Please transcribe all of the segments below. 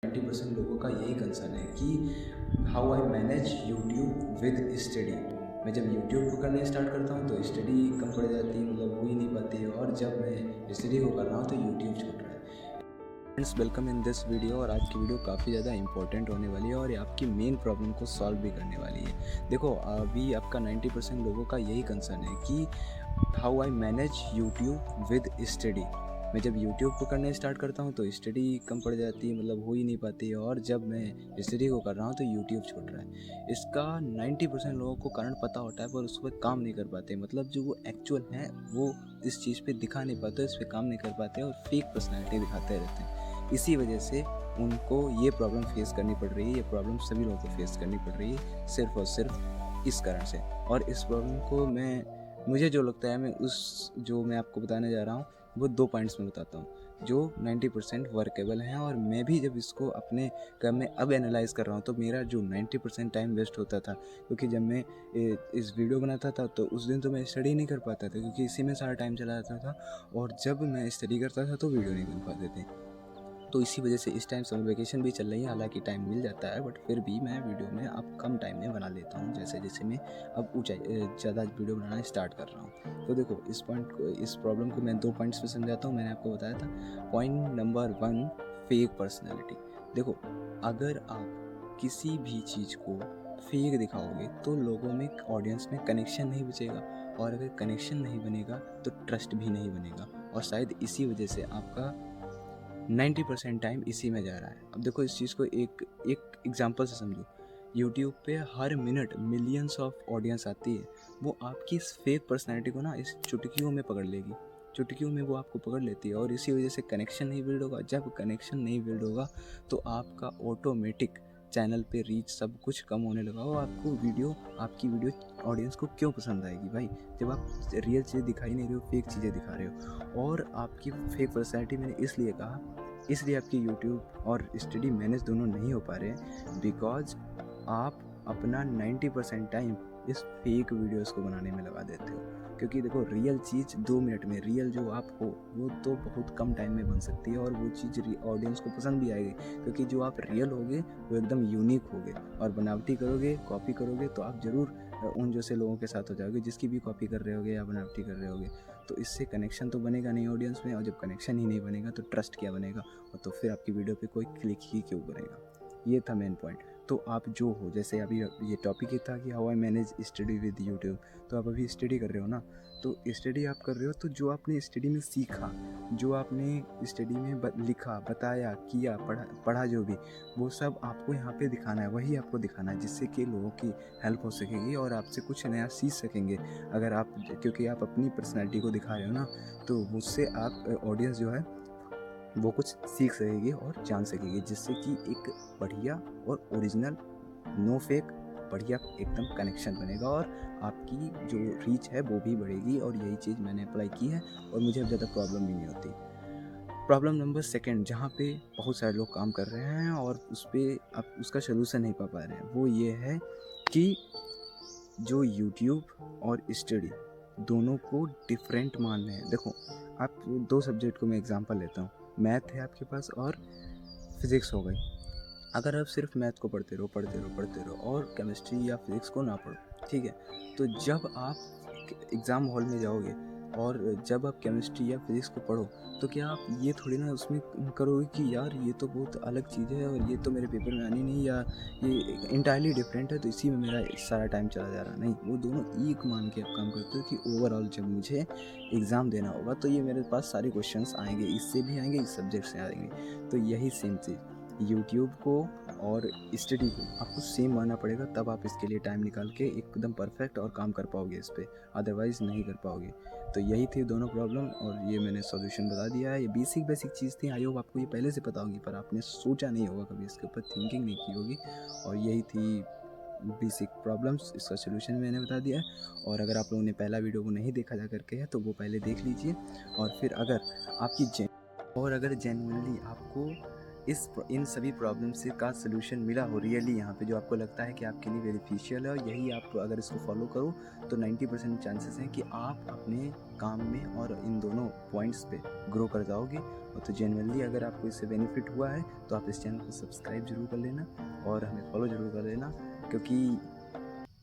90% लोगों का यही कंसर्न है कि how I manage YouTube with study. मैं जब यूट्यूब को करना स्टार्ट करता हूँ तो स्टडी कम पड़ जाती है, मतलब हो ही नहीं पाती है, और जब मैं स्टडी को कर रहा हूँ तो यूट्यूब छूट रहा है। Friends, welcome in this video. और आज की वीडियो काफ़ी ज़्यादा इंपॉर्टेंट होने वाली है और ये आपकी मेन प्रॉब्लम को सॉल्व भी करने वाली है। देखो, अभी आपका 90% लोगों का यही कंसर्न है कि how I manage YouTube with study. मैं जब यूट्यूब को करना स्टार्ट करता हूँ तो स्टडी कम पड़ जाती है, मतलब हो ही नहीं पाती है, और जब मैं स्टडी को कर रहा हूँ तो यूट्यूब छूट रहा है। इसका 90% लोगों को कारण पता होता है पर उस पर काम नहीं कर पाते, मतलब जो वो एक्चुअल है वो इस चीज़ पे दिखा नहीं पाते, इस पर काम नहीं कर पाते और फेक पर्सनैलिटी दिखाते रहते हैं। इसी वजह से उनको ये प्रॉब्लम फेस करनी पड़ रही है। ये प्रॉब्लम सभी लोगों को फेस करनी पड़ रही है सिर्फ और सिर्फ इस कारण से। और इस प्रॉब्लम को मुझे जो लगता है, मैं आपको बताने जा रहा हूँ वो 2 पॉइंट्स में बताता हूँ जो 90% वर्केबल हैं। और मैं भी जब इसको अपने काम में अब एनालाइज़ कर रहा हूँ तो मेरा जो 90% टाइम वेस्ट होता था, क्योंकि जब मैं इस वीडियो बनाता था तो उस दिन तो मैं स्टडी नहीं कर पाता था, क्योंकि इसी में सारा टाइम चला जाता था, और जब मैं स्टडी करता था तो वीडियो नहीं बन पाते थे। तो इसी वजह से इस टाइम समर वेकेशन भी चल रही है, हालांकि टाइम मिल जाता है, बट फिर भी मैं वीडियो में अब कम टाइम में बना लेता हूँ, जैसे जैसे मैं अब ज़्यादा वीडियो बनाना स्टार्ट कर रहा हूँ। तो देखो, इस प्रॉब्लम को मैं 2 पॉइंट्स में समझाता हूँ। मैंने आपको बताया था पॉइंट नंबर 1, फेक पर्सनैलिटी। देखो, अगर आप किसी भी चीज़ को फेक दिखाओगे तो लोगों में, ऑडियंस में कनेक्शन नहीं बचेगा, और अगर कनेक्शन नहीं बनेगा तो ट्रस्ट भी नहीं बनेगा, और शायद इसी वजह से आपका 90% टाइम इसी में जा रहा है। अब देखो, इस चीज़ को एक एग्जांपल से समझो। यूट्यूब पे हर मिनट मिलियंस ऑफ ऑडियंस आती है, वो आपकी इस फेक पर्सनैलिटी को ना इस चुटकियों में पकड़ लेगी, चुटकियों में वो आपको पकड़ लेती है, और इसी वजह से कनेक्शन नहीं बिल्ड होगा। जब कनेक्शन नहीं बिल्ड होगा तो आपका ऑटोमेटिक चैनल पे रीच सब कुछ कम होने लगा, और आपकी वीडियो ऑडियंस को क्यों पसंद आएगी भाई, जब आप रियल चीज़ें दिखाई नहीं रहे हो, फेक चीज़ें दिखा रहे हो। और आपकी फेक पर्सनैलिटी मैंने इसलिए कहा, इसलिए आपकी यूट्यूब और स्टडी मैनेज दोनों नहीं हो पा रहे हैं, बिकॉज आप अपना 90% टाइम इस फेक वीडियोस को बनाने में लगा देते हो। क्योंकि देखो, रियल चीज़ 2 मिनट में, रियल जो आप हो वो तो बहुत कम टाइम में बन सकती है, और वो चीज़ ऑडियंस को पसंद भी आएगी, क्योंकि जो आप रियल होगे वो एकदम यूनिक होगे। और बनावटी करोगे, कॉपी करोगे तो आप ज़रूर उन जैसे लोगों के साथ हो जाओगे जिसकी भी कॉपी कर रहे होगे या बनावटी कर रहे होगे। तो इससे कनेक्शन तो बनेगा नहीं ऑडियंस में, और जब कनेक्शन ही नहीं बनेगा तो ट्रस्ट क्या बनेगा, और तो फिर आपकी वीडियो पे कोई क्लिक ही क्यों करेगा। ये था मेन पॉइंट। तो आप जो हो, जैसे अभी ये टॉपिक ही था कि how I manage study with YouTube, तो आप अभी स्टडी कर रहे हो ना, तो स्टडी आप कर रहे हो तो जो आपने स्टडी में सीखा, जो आपने स्टडी में लिखा, बताया, किया, पढ़ा जो भी, वो सब आपको यहाँ पे दिखाना है, वही आपको दिखाना है, जिससे कि लोगों की हेल्प हो सकेगी और आपसे कुछ नया सीख सकेंगे। अगर आप, क्योंकि आप अपनी पर्सनैलिटी को दिखा रहे हो ना, तो मुझसे आप ऑडियंस जो है वो कुछ सीख सकेगी और जान सकेगी, जिससे कि एक बढ़िया और ओरिजिनल, नो फेक, बढ़िया एकदम कनेक्शन बनेगा, और आपकी जो रीच है वो भी बढ़ेगी। और यही चीज़ मैंने अप्लाई की है और मुझे अब ज़्यादा प्रॉब्लम भी नहीं होती। प्रॉब्लम नंबर 2, जहाँ पे बहुत सारे लोग काम कर रहे हैं और उस पर आप उसका सोल्यूशन नहीं पा रहे हैं, वो ये है कि जो यूट्यूब और स्टडी दोनों को डिफरेंट मान रहे हैं। देखो, आप 2 सब्जेक्ट को मैं एग्जांपल लेता हूँ। मैथ है आपके पास और फिज़िक्स हो गई। अगर आप सिर्फ मैथ को पढ़ते रहो और केमिस्ट्री या फिज़िक्स को ना पढ़ो, ठीक है, तो जब आप एग्ज़ाम हॉल में जाओगे और जब आप केमिस्ट्री या फिज़िक्स को पढ़ो, तो क्या आप ये थोड़ी ना उसमें करोगे कि यार ये तो बहुत अलग चीज़ है और ये तो मेरे पेपर में आनी नहीं, या ये इंटायरली डिफरेंट है तो इसी में मेरा सारा टाइम चला जा रहा। नहीं, वो दोनों एक मान के आप काम करते हो कि ओवरऑल जब मुझे एग्ज़ाम देना होगा तो ये मेरे पास सारे क्वेश्चंस आएंगे, इससे भी आएंगे, इस सब्जेक्ट से आएंगे। तो यही सेम चीज़ यूट्यूब को और स्टडी को आपको सेम मानना पड़ेगा, तब आप इसके लिए टाइम निकाल के एकदम परफेक्ट और काम कर पाओगे इस पर, अदरवाइज़ नहीं कर पाओगे। तो यही थी दोनों प्रॉब्लम, और ये मैंने सॉल्यूशन बता दिया है। ये बेसिक चीज़ थी, आई होप आपको ये पहले से पता होगी, पर आपने सोचा नहीं होगा, कभी इसके ऊपर थिंकिंग नहीं की होगी। और यही थी बेसिक प्रॉब्लम्स, इसका सोल्यूशन मैंने बता दिया है। और अगर आप लोगों ने पहला वीडियो को नहीं देखा जा करके है तो वो पहले देख लीजिए, और फिर अगर जेन्युइनली आपको इन सभी प्रॉब्लम से का सलूशन मिला हो रियली यहाँ पे, जो आपको लगता है कि आपके लिए बेनिफिशियल है, और यही आप अगर इसको फॉलो करो तो 90% चांसेस हैं कि आप अपने काम में और इन दोनों पॉइंट्स पे ग्रो कर जाओगे, और तो जेनुअनली अगर आपको इससे बेनिफिट हुआ है तो आप इस चैनल को सब्सक्राइब ज़रूर कर लेना और हमें फॉलो ज़रूर कर लेना, क्योंकि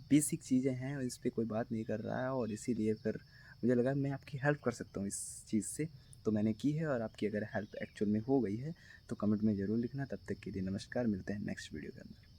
बेसिक चीज़ें हैं और इस पर कोई बात नहीं कर रहा है, और इसीलिए फिर मुझे लगा मैं आपकी हेल्प कर सकता हूँ इस चीज़ से, तो मैंने की है। और आपकी अगर हेल्प एक्चुअल में हो गई है तो कमेंट में ज़रूर लिखना। तब तक के लिए नमस्कार, मिलते हैं नेक्स्ट वीडियो के अंदर।